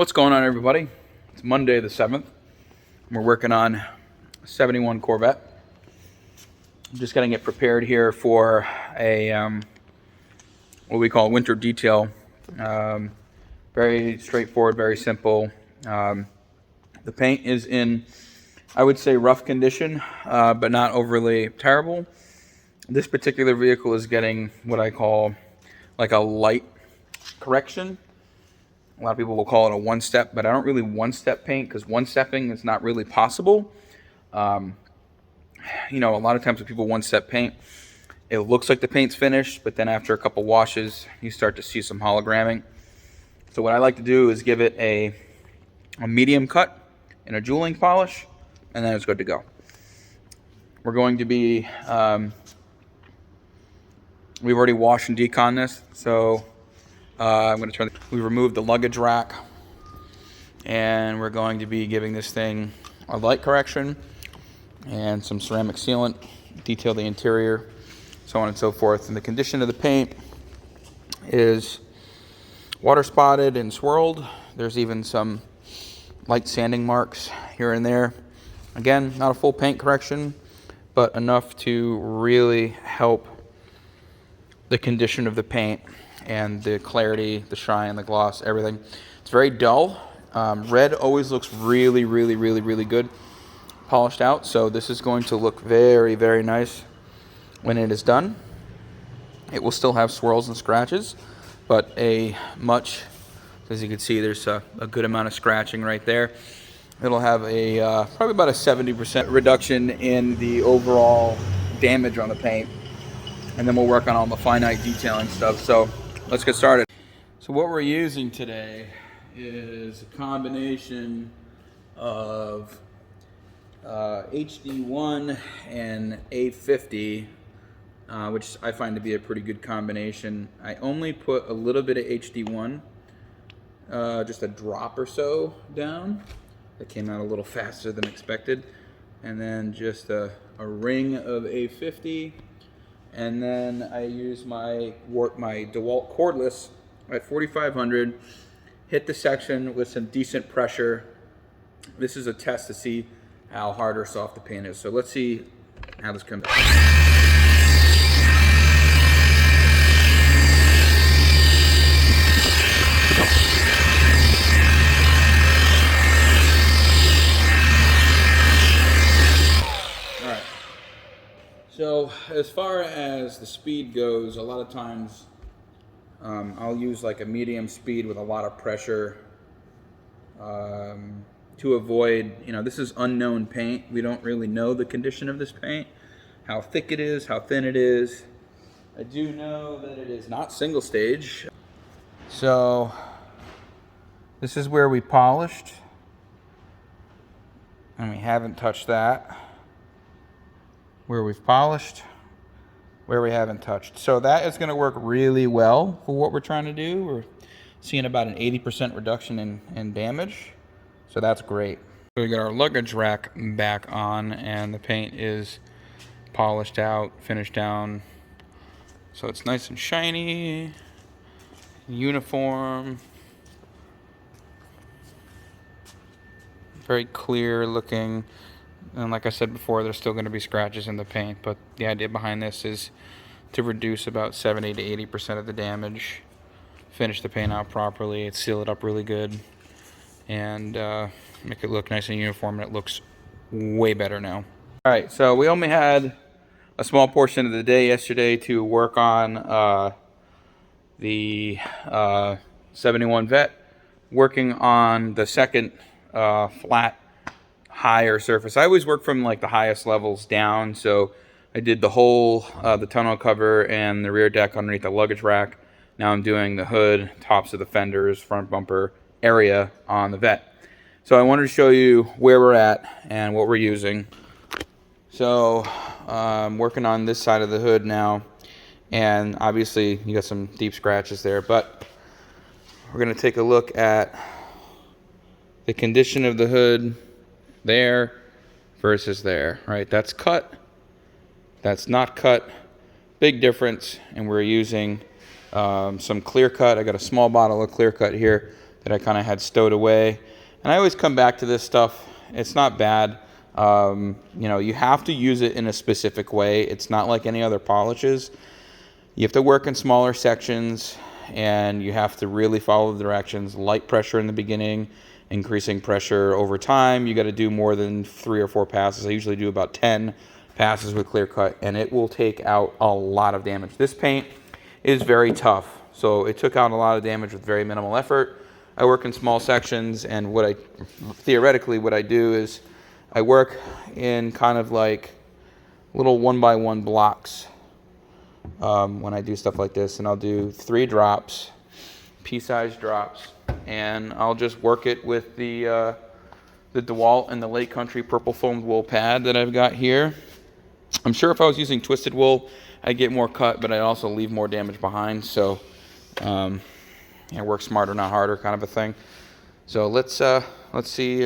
What's going on, everybody? It's Monday the 7th. We're working on a 71 Corvette. I'm just getting it prepared here for a what we call winter detail. Very straightforward, very simple. The paint is in, I would say, rough condition, but not overly terrible. This particular vehicle is getting what I call like a light correction. A lot of people will call it a one-step, but I don't really one-step paint because one-stepping is not really possible. A lot of times when people one-step paint, it looks like the paint's finished, but then after a couple washes, you start to see some hologramming. So what I like to do is give it a medium cut and a jeweling polish, and then it's good to go. We're going to be, we've already washed and deconned this, so I'm going to we removed the luggage rack, and we're going to be giving this thing a light correction and some ceramic sealant, detail the interior, so on and so forth. And the condition of the paint is water spotted and swirled. There's even some light sanding marks here and there. Again, not a full paint correction, but enough to really help the condition of the paint and the clarity, the shine, the gloss, everything. It's very dull. Red always looks really, really, really, really good polished out. So this is going to look very, very nice when it is done. It will still have swirls and scratches, but as you can see, there's a good amount of scratching right there. It'll have a probably about a 70% reduction in the overall damage on the paint. And then we'll work on all the finite detailing stuff. So let's get started. So what we're using today is a combination of HD1 and A50, which I find to be a pretty good combination. I only put a little bit of HD1, just a drop or so down. That came out a little faster than expected. And then just a ring of A50. And then I use my DeWalt cordless at 4,500, hit the section with some decent pressure. This is a test to see how hard or soft the paint is. So let's see how this comes out. So as far as the speed goes, a lot of times I'll use like a medium speed with a lot of pressure to avoid, this is unknown paint. We don't really know the condition of this paint, how thick it is, how thin it is. I do know that it is not single stage. So this is where we polished, and we haven't touched that. Where we've polished, where we haven't touched. So that is going to work really well for what we're trying to do. We're seeing about an 80% reduction in damage. So that's great. So we got our luggage rack back on, and the paint is polished out, finished down. So it's nice and shiny, uniform, very clear looking. And like I said before, there's still going to be scratches in the paint, but the idea behind this is to reduce about 70 to 80% of the damage, finish the paint out properly, seal it up really good, and make it look nice and uniform, and it looks way better now. All right, so we only had a small portion of the day yesterday to work on the 71 Vette, working on the second flat higher surface. I always work from like the highest levels down, so I did the whole the tonneau cover and the rear deck underneath the luggage rack. Now I'm doing the hood, tops of the fenders, front bumper area on the Vette. So I wanted to show you where we're at and what we're using. So I'm working on this side of the hood now, and obviously you got some deep scratches there, but we're going to take a look at the condition of the hood there versus there, right? That's cut, that's not cut, big difference. And we're using some clear cut. I got a small bottle of clear cut here that I kind of had stowed away. And I always come back to this stuff. It's not bad. You know, you have to use it in a specific way. It's not like any other polishes. You have to work in smaller sections, and you have to really follow the directions. Light pressure in the beginning, increasing pressure over time. You got to do more than 3 or 4 passes. I usually do about 10 passes with clear cut, and it will take out a lot of damage. This paint is very tough, so it took out a lot of damage with very minimal effort. I work in small sections, and theoretically what I do is I work in kind of like little 1x1 blocks when I do stuff like this, and I'll do 3 drops, pea-sized drops, and I'll just work it with the DeWalt and the Lake Country purple foamed wool pad that I've got here. I'm sure if I was using twisted wool, I'd get more cut, but I'd also leave more damage behind. So, yeah, work smarter, not harder, kind of a thing. So let's see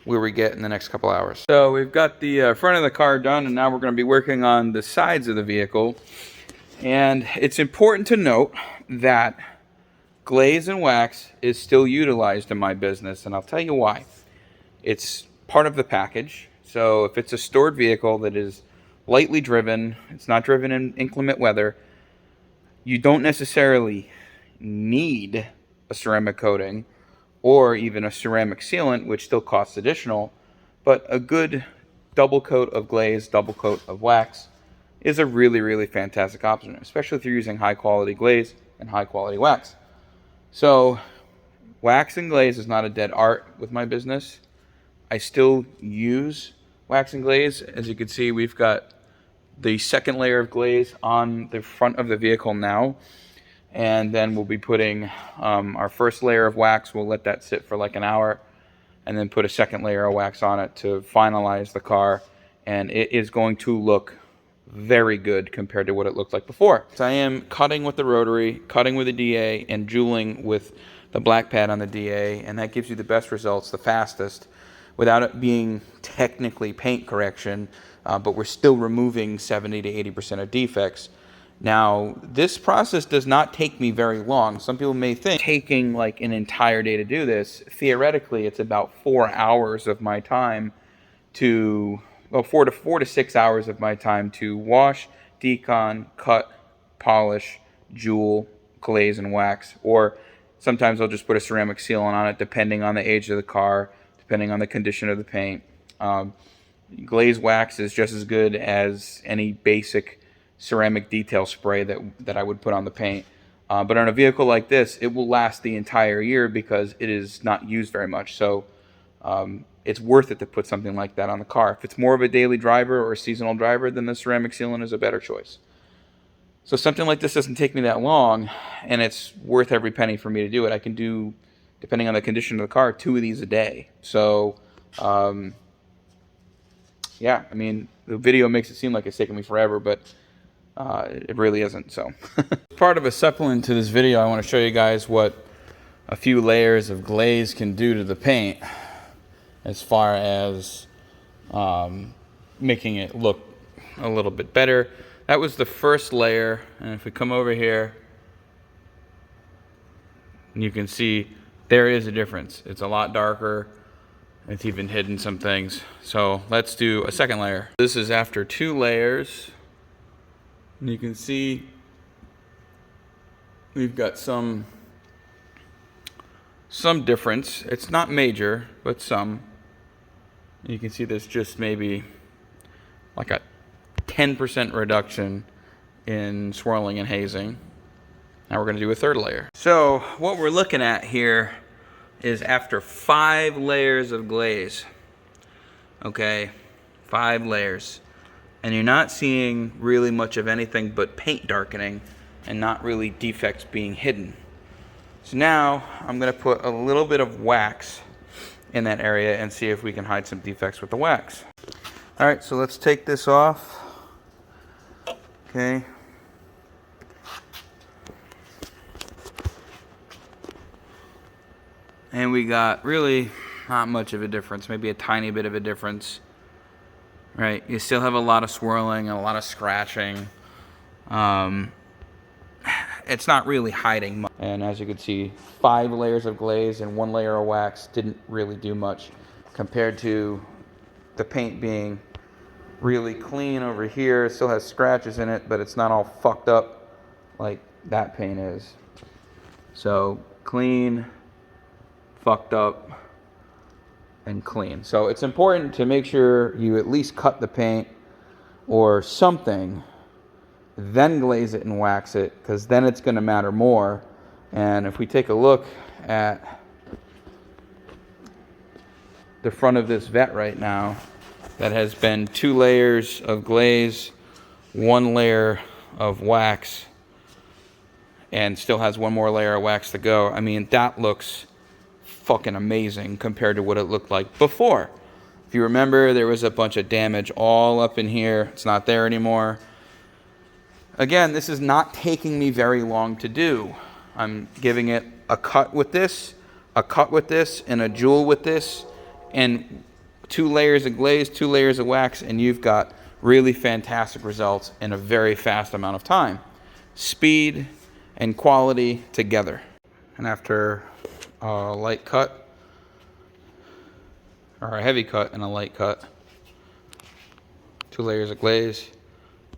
where we get in the next couple hours. So we've got the front of the car done, and now we're going to be working on the sides of the vehicle. And it's important to note that glaze and wax is still utilized in my business, and I'll tell you why. It's part of the package. So if it's a stored vehicle that is lightly driven, it's not driven in inclement weather, you don't necessarily need a ceramic coating or even a ceramic sealant, which still costs additional, but a good double coat of glaze, double coat of wax is a really, really fantastic option, especially if you're using high quality glaze and high quality wax. So wax and glaze is not a dead art with my business. I still use wax and glaze. As you can see, we've got the second layer of glaze on the front of the vehicle now. And then we'll be putting our first layer of wax. We'll let that sit for like an hour and then put a second layer of wax on it to finalize the car. And it is going to look very good compared to what it looked like before. So I am cutting with the rotary, cutting with the DA, and jeweling with the black pad on the DA. And that gives you the best results, the fastest, without it being technically paint correction. But we're still removing 70 to 80% of defects. Now, this process does not take me very long. Some people may think taking like an entire day to do this. Theoretically, it's about 4 hours of my time to, well, 4 to 6 hours of my time to wash, decon, cut, polish, jewel, glaze, and wax. Or sometimes I'll just put a ceramic sealant on it, depending on the age of the car, depending on the condition of the paint. Glaze wax is just as good as any basic ceramic detail spray that I would put on the paint. But on a vehicle like this, it will last the entire year because it is not used very much. So it's worth it to put something like that on the car. If it's more of a daily driver or a seasonal driver, then the ceramic sealant is a better choice. So something like this doesn't take me that long, and it's worth every penny for me to do it. I can do, depending on the condition of the car, 2 of these a day. So yeah, I mean, the video makes it seem like it's taking me forever, but it really isn't. So part of a supplement to this video, I want to show you guys what a few layers of glaze can do to the paint as far as making it look a little bit better. That was the first layer, and if we come over here, you can see there is a difference. It's a lot darker. It's even hidden some things. So let's do a second layer. This is after 2 layers. And you can see we've got some difference. It's not major, but some. You can see there's just maybe like a 10% reduction in swirling and hazing. Now we're going to do a third layer. So what we're looking at here is after 5 layers of glaze. Okay, 5 layers. And you're not seeing really much of anything but paint darkening and not really defects being hidden. So now I'm going to put a little bit of wax in that area and see if we can hide some defects with the wax. All right, so let's take this off. Okay. And we got really not much of a difference, maybe a tiny bit of a difference. Right, you still have a lot of swirling and a lot of scratching. it's not really hiding much. And as you can see, 5 layers of glaze and 1 layer of wax didn't really do much compared to the paint being really clean over here. It still has scratches in it, but it's not all fucked up like that paint is. So clean, fucked up, and clean. So it's important to make sure you at least cut the paint or something, then glaze it and wax it, because then it's going to matter more. And if we take a look at the front of this vette right now, that has been 2 layers of glaze, 1 layer of wax, and still has 1 more layer of wax to go. I mean, that looks fucking amazing compared to what it looked like before. If you remember, there was a bunch of damage all up in here. It's not there anymore. Again, this is not taking me very long to do. I'm giving it a cut with this, a cut with this, and a jewel with this, and 2 layers of glaze, 2 layers of wax, and you've got really fantastic results in a very fast amount of time. Speed and quality together. And after a light cut, or a heavy cut and a light cut, 2 layers of glaze,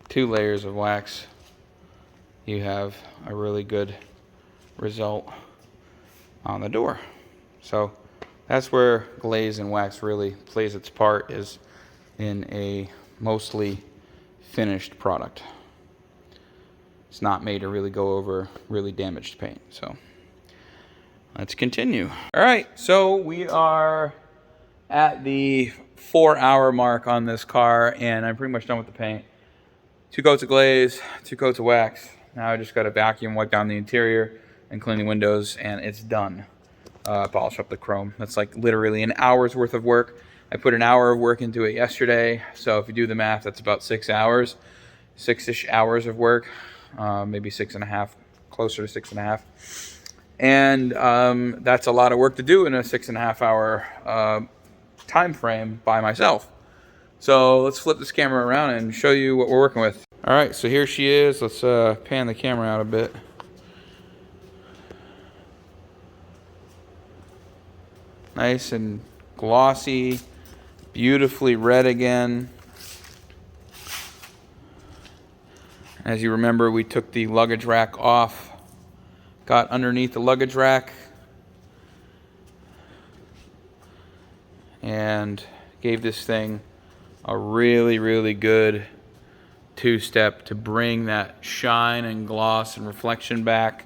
2 layers of wax, you have a really good result on the door. So that's where glaze and wax really plays its part, is in a mostly finished product. It's not made to really go over really damaged paint. So let's continue. All right, so we are at the 4-hour mark on this car, and I'm pretty much done with the paint. 2 coats of glaze, 2 coats of wax. Now I just got to vacuum, wipe down the interior, and clean the windows, and it's done. Polish up the chrome. That's like literally an hour's worth of work. I put an hour of work into it yesterday, so if you do the math, that's about 6 hours, 6-ish hours of work, maybe 6.5, closer to 6.5. And that's a lot of work to do in a 6.5 hour time frame by myself. So let's flip this camera around and show you what we're working with. All right, so here she is. Let's pan the camera out a bit. Nice and glossy, beautifully red again. As you remember, we took the luggage rack off, got underneath the luggage rack, and gave this thing a really, really good 2-step to bring that shine and gloss and reflection back,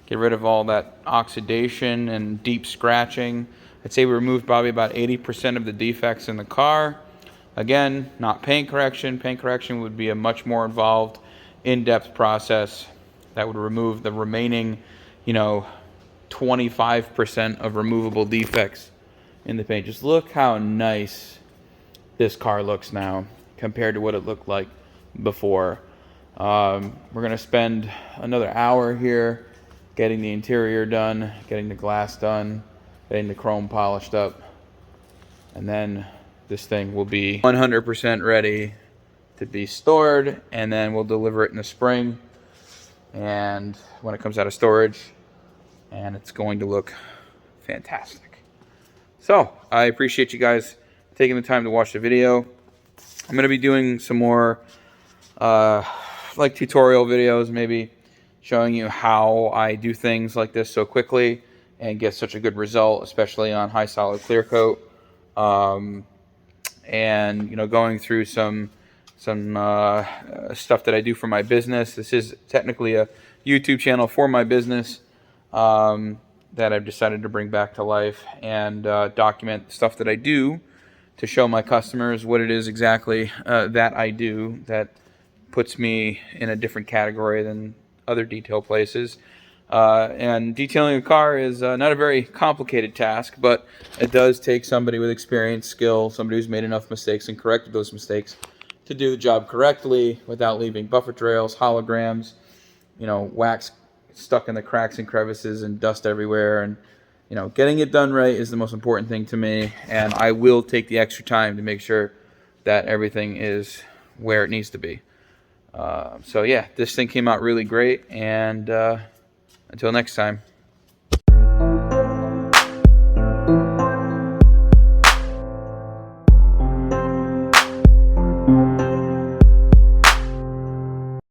get rid of all that oxidation and deep scratching. I'd say we removed probably about 80% of the defects in the car. Again, not paint correction. Paint correction would be a much more involved, in-depth process that would remove the remaining, 25% of removable defects in the paint. Just look how nice this car looks now compared to what it looked like before. We're going to spend another hour here getting the interior done, getting the glass done, getting the chrome polished up, and then this thing will be 100% ready to be stored, and then we'll deliver it in the spring, and when it comes out of storage, and it's going to look fantastic. So I appreciate you guys taking the time to watch the video. I'm going to be doing some more like tutorial videos, maybe showing you how I do things like this so quickly and get such a good result, especially on high solid clear coat. And going through some stuff that I do for my business. This is technically a YouTube channel for my business that I've decided to bring back to life and document stuff that I do to show my customers what it is exactly that I do that puts me in a different category than other detail places. And detailing a car is not a very complicated task, but it does take somebody with experience, skill, somebody who's made enough mistakes and corrected those mistakes to do the job correctly without leaving buffer trails, holograms, wax stuck in the cracks and crevices and dust everywhere. And, getting it done right is the most important thing to me. And I will take the extra time to make sure that everything is where it needs to be. So yeah, this thing came out really great, and until next time.